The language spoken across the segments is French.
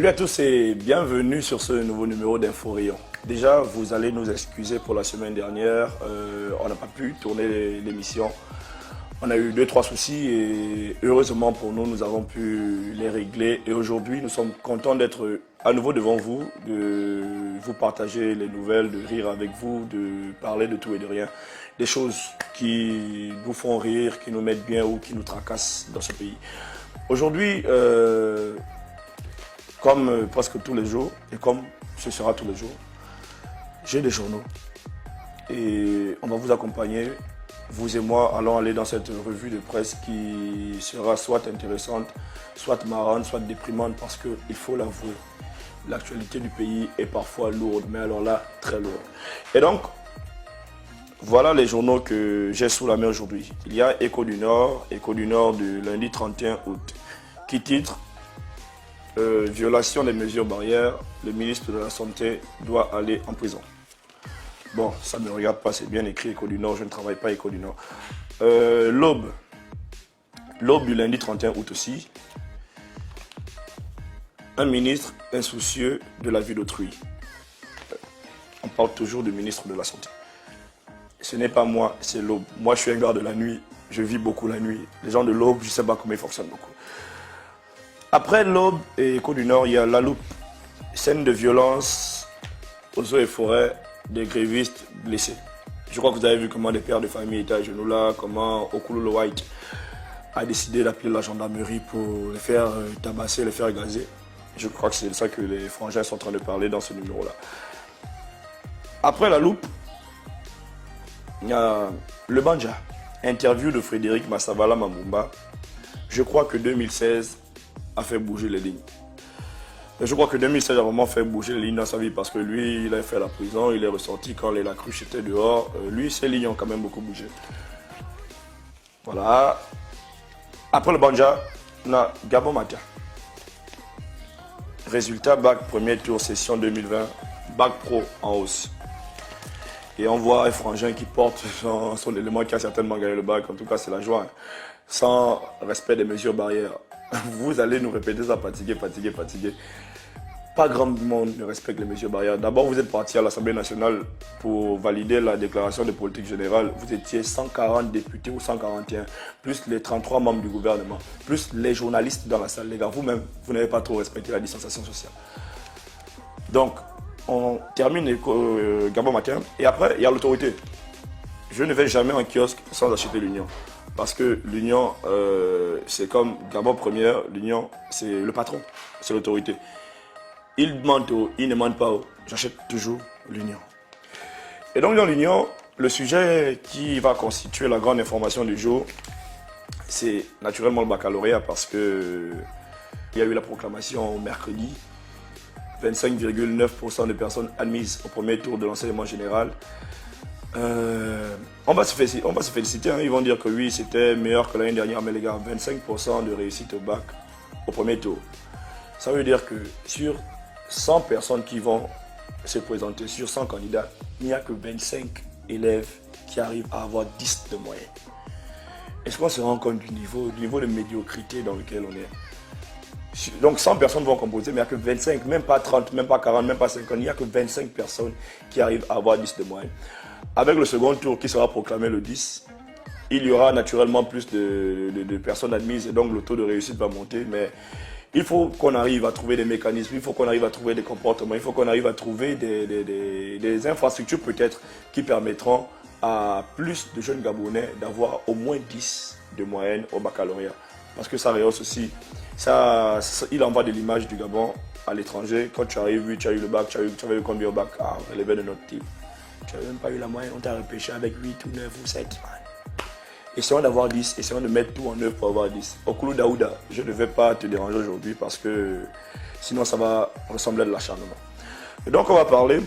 Salut à tous et bienvenue sur ce nouveau numéro d'Info Rayon. Déjà, vous allez nous excuser pour la semaine dernière, on n'a pas pu tourner l'émission. On a eu 2-3 soucis et heureusement pour nous, nous avons pu les régler. Et aujourd'hui, nous sommes contents d'être à nouveau devant vous, de vous partager les nouvelles, de rire avec vous, de parler de tout et de rien. Des choses qui nous font rire, qui nous mettent bien ou qui nous tracassent dans ce pays. Aujourd'hui, comme presque tous les jours, et comme ce sera tous les jours, j'ai des journaux. Et on va vous accompagner. Vous et moi allons aller dans cette revue de presse qui sera soit intéressante, soit marrante, soit déprimante, parce qu'il faut l'avouer, l'actualité du pays est parfois lourde, mais alors là, très lourde. Et donc, voilà les journaux que j'ai sous la main aujourd'hui. Il y a Écho du Nord du lundi 31 août, qui titre violation des mesures barrières, le ministre de la Santé doit aller en prison. Bon, ça ne me regarde pas, c'est bien écrit Écho du Nord, je ne travaille pas Écho du Nord. L'Aube du lundi 31 août aussi. Un ministre insoucieux de la vie d'autrui. On parle toujours du ministre de la Santé. Ce n'est pas moi, c'est l'Aube. Moi, je suis un gars de la nuit, je vis beaucoup la nuit. Les gens de l'Aube, je ne sais pas comment ils fonctionnent beaucoup. Après l'Aube et Écho du Nord, il y a La Loupe. Scène de violence aux eaux et forêts, des grévistes blessés. Je crois que vous avez vu comment des pères de famille étaient à genoux là, comment Okulu White a décidé d'appeler la gendarmerie pour les faire tabasser, les faire gazer. Je crois que c'est de ça que les frangins sont en train de parler dans ce numéro-là. Après La Loupe, il y a Le Banja. Interview de Frédéric Massavala Mamumba. Je crois que 2016 a fait bouger les lignes. Je crois que 2016 a vraiment fait bouger les lignes dans sa vie parce que lui, il a fait la prison, il est ressorti quand les Lacruche étaient dehors. Lui, ses lignes ont quand même beaucoup bougé. Voilà. Après le Banja, on a Gabon Matin. Résultat bac premier tour session 2020, bac pro en hausse. Et on voit un frangin qui porte son élément qui a certainement gagné le bac, en tout cas c'est la joie, sans respect des mesures barrières. Vous allez nous répéter ça, fatigué. Pas grand monde ne respecte les mesures barrières. D'abord, vous êtes parti à l'Assemblée nationale pour valider la déclaration de politique générale. Vous étiez 140 députés ou 141, plus les 33 membres du gouvernement, plus les journalistes dans la salle. Les gars, vous-même, vous n'avez pas trop respecté la distanciation sociale. Donc, on termine Gabon Matin. Et après, il y a l'autorité. Je ne vais jamais en kiosque sans acheter l'Union. Parce que l'Union, c'est comme Gabon Première, l'Union, c'est le patron, c'est l'autorité. Il demande il ne demande pas, j'achète toujours l'Union. Et donc dans l'Union, le sujet qui va constituer la grande information du jour, c'est naturellement le baccalauréat parce que il y a eu la proclamation mercredi, 25,9% de personnes admises au premier tour de l'enseignement général. On va se féliciter, hein. Ils vont dire que oui, c'était meilleur que l'année dernière, mais les gars, 25% de réussite au bac au premier tour. Ça veut dire que sur 100 personnes qui vont se présenter, sur 100 candidats, il n'y a que 25 élèves qui arrivent à avoir 10 de moyenne. Est-ce qu'on se rend compte du niveau de médiocrité dans lequel on est? Donc 100 personnes vont composer, mais il n'y a que 25, même pas 30, même pas 40, même pas 50, il n'y a que 25 personnes qui arrivent à avoir 10 de moyenne. Avec le second tour qui sera proclamé le 10, il y aura naturellement plus de personnes admises et donc le taux de réussite va monter. Mais il faut qu'on arrive à trouver des mécanismes, il faut qu'on arrive à trouver des comportements, il faut qu'on arrive à trouver des infrastructures peut-être qui permettront à plus de jeunes Gabonais d'avoir au moins 10 de moyenne au baccalauréat. Parce que ça rehausse aussi, il envoie de l'image du Gabon à l'étranger. Quand tu arrives, oui, tu as eu le bac, tu avais eu combien au bac? Ah, relevé de notre type. Tu n'as même pas eu la moyenne, on t'a repêché avec 8 ou 9 ou 7. Essayons d'avoir 10, essayons de mettre tout en œuvre pour avoir 10. Okulu Daouda, je ne vais pas te déranger aujourd'hui parce que sinon ça va ressembler à de l'acharnement. Et donc on va parler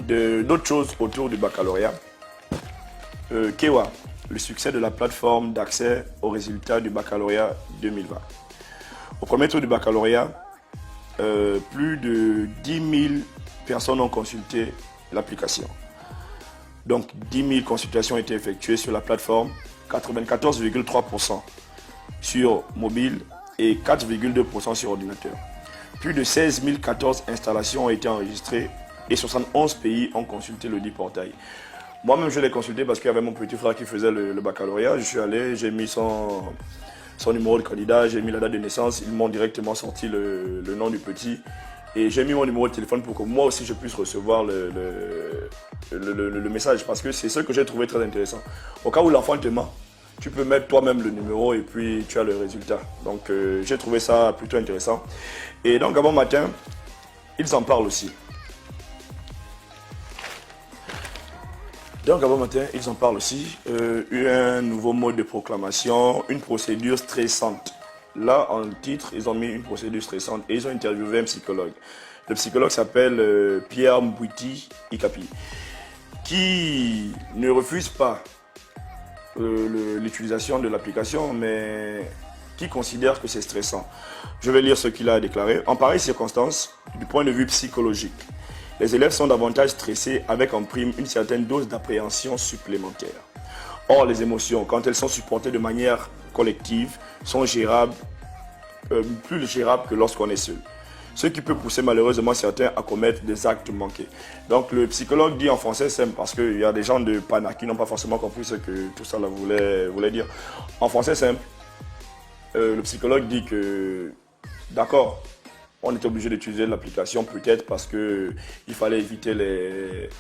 d'autres choses autour du baccalauréat. Kewa, le succès de la plateforme d'accès aux résultats du baccalauréat 2020. Au premier tour du baccalauréat, plus de 10 000 personnes ont consulté l'application. Donc 10 000 consultations ont été effectuées sur la plateforme, 94,3% sur mobile et 4,2% sur ordinateur. Plus de 16 014 installations ont été enregistrées et 71 pays ont consulté le dit portail. Moi-même, je l'ai consulté parce qu'il y avait mon petit frère qui faisait le baccalauréat. Je suis allé, j'ai mis son numéro de candidat, j'ai mis la date de naissance. Ils m'ont directement sorti le nom du petit. Et j'ai mis mon numéro de téléphone pour que moi aussi je puisse recevoir le message. Parce que c'est ce que j'ai trouvé très intéressant. Au cas où l'enfant te ment, tu peux mettre toi-même le numéro et puis tu as le résultat. Donc j'ai trouvé ça plutôt intéressant. Et donc avant matin, ils en parlent aussi. Donc avant matin, ils en parlent aussi. Un nouveau mode de proclamation, une procédure stressante. Là, en titre, ils ont mis une procédure stressante et ils ont interviewé un psychologue. Le psychologue s'appelle Pierre Mbouiti Ikapi, qui ne refuse pas l'utilisation de l'application, mais qui considère que c'est stressant. Je vais lire ce qu'il a déclaré. En pareille circonstance, du point de vue psychologique, les élèves sont davantage stressés avec en prime une certaine dose d'appréhension supplémentaire. Or, les émotions, quand elles sont supportées de manière collective, sont gérables, plus gérables que lorsqu'on est seul. Ce qui peut pousser malheureusement certains à commettre des actes manqués. Donc le psychologue dit en français simple, parce qu'il y a des gens de Pana qui n'ont pas forcément compris ce que tout ça là voulait dire. En français simple, le psychologue dit que, d'accord, on était obligé d'utiliser l'application peut-être parce qu'il fallait éviter les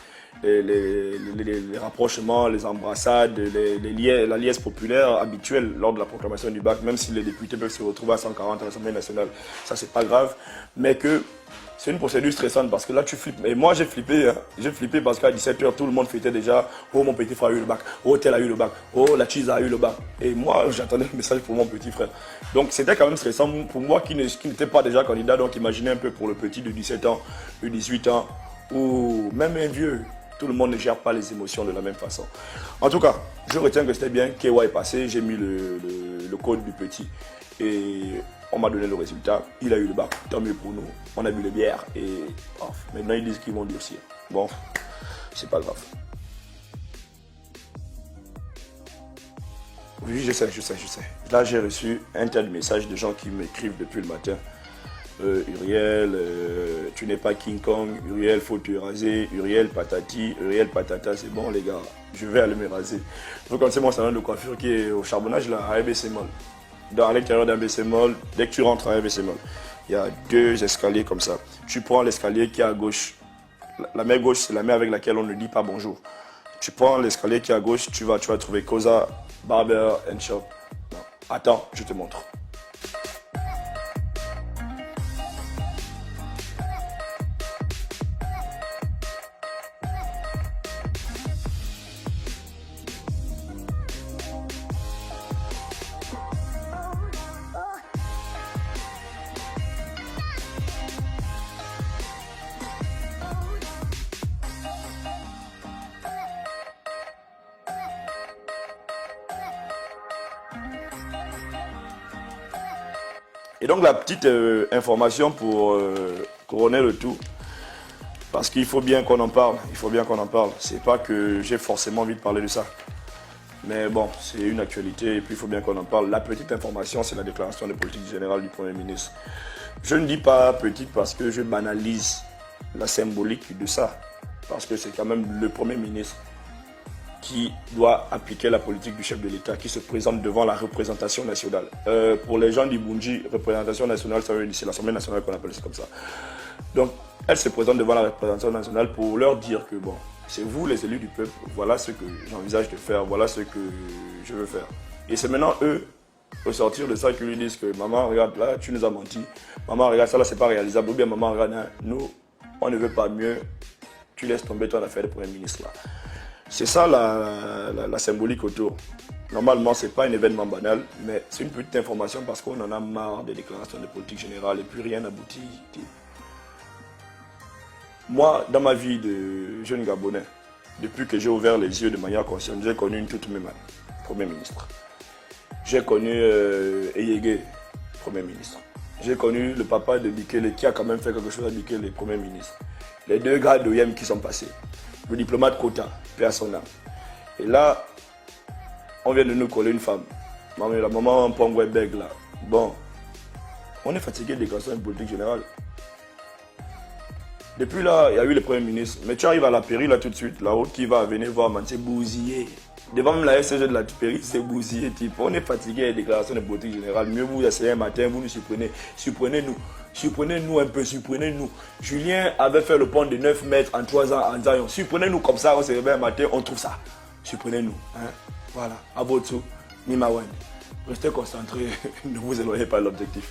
rapprochements, les embrassades, la liesse populaire habituelle lors de la proclamation du bac, même si les députés peuvent se retrouver à 140 à l'Assemblée nationale, ça c'est pas grave, mais que c'est une procédure stressante parce que là tu flippes. Et moi j'ai flippé parce qu'à 17h tout le monde fêtait déjà, oh mon petit frère a eu le bac, oh tel a eu le bac, oh la cheese a eu le bac. Et moi j'attendais le message pour mon petit frère. Donc c'était quand même stressant pour moi qui n'était pas déjà candidat, donc imaginez un peu pour le petit de 17 ans, de 18 ans, ou même un vieux. Tout le monde ne gère pas les émotions de la même façon. En tout cas, je retiens que c'était bien. KY est passé, j'ai mis le code du petit. Et on m'a donné le résultat. Il a eu le bac, tant mieux pour nous. On a bu les bières et maintenant ils disent qu'ils vont durcir. Bon, c'est pas grave. Oui, je sais. Là, j'ai reçu un tas de messages de gens qui m'écrivent depuis le matin. Uriel, tu n'es pas King Kong, Uriel, faut te raser, Uriel, patati, Uriel, patata, c'est bon les gars, je vais aller me raser. Vous connaissez mon salon de coiffure qui est au charbonnage là, à ABC Mall. À l'intérieur d'ABC Mall, dès que tu rentres à ABC Mall, il y a 2 escaliers comme ça. Tu prends l'escalier qui est à gauche. La main gauche, c'est la main avec laquelle on ne dit pas bonjour. Tu prends l'escalier qui est à gauche, tu vas trouver Cosa Barber and Shop. Non. Attends, je te montre. Et donc la petite information pour couronner le tout, parce qu'il faut bien qu'on en parle, C'est pas que j'ai forcément envie de parler de ça. Mais bon, c'est une actualité et puis il faut bien qu'on en parle. La petite information, c'est la déclaration de politique générale du Premier ministre. Je ne dis pas petite parce que je banalise la symbolique de ça. Parce que c'est quand même le Premier ministre qui doit appliquer la politique du chef de l'État, qui se présente devant la représentation nationale. Pour les gens du Bunji, représentation nationale, ça veut dire c'est l'Assemblée nationale qu'on appelle ça comme ça. Donc, elle se présente devant la représentation nationale pour leur dire que bon, c'est vous les élus du peuple, voilà ce que j'envisage de faire, voilà ce que je veux faire. Et c'est maintenant eux, au sortir de ça, qui lui disent que maman, regarde là, tu nous as menti, maman, regarde ça là, c'est pas réalisable, ou bien maman, regarde, hein, nous, on ne veut pas mieux, tu laisses tomber ton affaire de Premier ministre là. C'est ça la symbolique autour. Normalement, ce n'est pas un événement banal, mais c'est une petite information parce qu'on en a marre des déclarations de politique générale et puis rien n'aboutit. Moi, dans ma vie de jeune Gabonais, depuis que j'ai ouvert les yeux de manière consciente, j'ai connu une toute même Premier ministre. J'ai connu Eyege, Premier ministre. J'ai connu le papa de Bikele qui a quand même fait quelque chose à Bikele, Premier ministre. Les 2 gars d'OIM qui sont passés. Le diplomate Kota, paix à son âme. Et là, on vient de nous coller une femme. La maman Pongwe Beg là. Bon, On est fatigué des déclarations de politique générale. Depuis là, il y a eu le Premier ministre. Mais tu arrives à la Péri là tout de suite. La route qui va venir voir, man, c'est bousillé. Devant même la FCG de la Péri, c'est bousillé. Type. On est fatigué des déclarations de politique générale. Mieux vous essayez un matin, vous nous surprenez. Surprenez-nous. Surprenez-nous un peu, surprenez-nous. Julien avait fait le pont de 9 mètres en 3 ans en Zion. Surprenez-nous comme ça, on se réveille un matin, on trouve ça. Surprenez-nous. Hein? Voilà. À votre tour, Nimawan. Restez concentrés, ne vous éloignez pas de l'objectif.